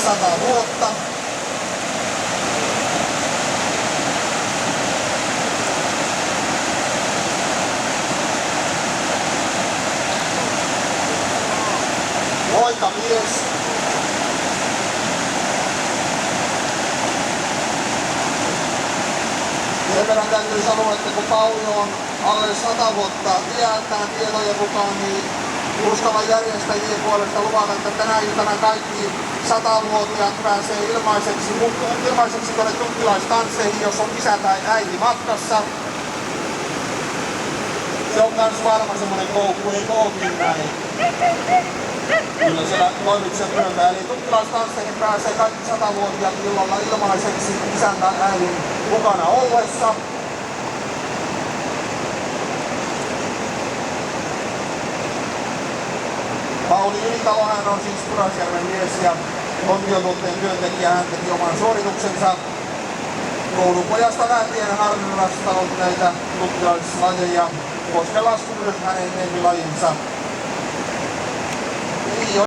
100 vuotta. Poikamies. Sen verran täytyy sanoa, että kun Pauli on alle 100 vuotta iältään tietojen mukaan, niin uskallan järjestäjien puolesta luvata, että tänä iltana kaikki 100-vuotiaat pääsee ilmaiseksi tuonne tukkilaistansseihin, jos on isä tai äiti matkassa. Se on kans varma semmonen koukku, ei kookin näin. Kyllä siellä toimitukset myöntää. Eli tukkilaistansseihin pääsee kaikki 100-vuotiaat illalla ilmaiseksi isän tai äidin mukana ollessa. Pauli Ylitalo, hän on siis Pudasjärven mies ja Kontiotuotteen työntekijä. Hän teki oman suorituksensa koulupojasta lähtien harrastanut näitä tukkilaislajeja. Koskenlasku myös hänen lempilajinsa.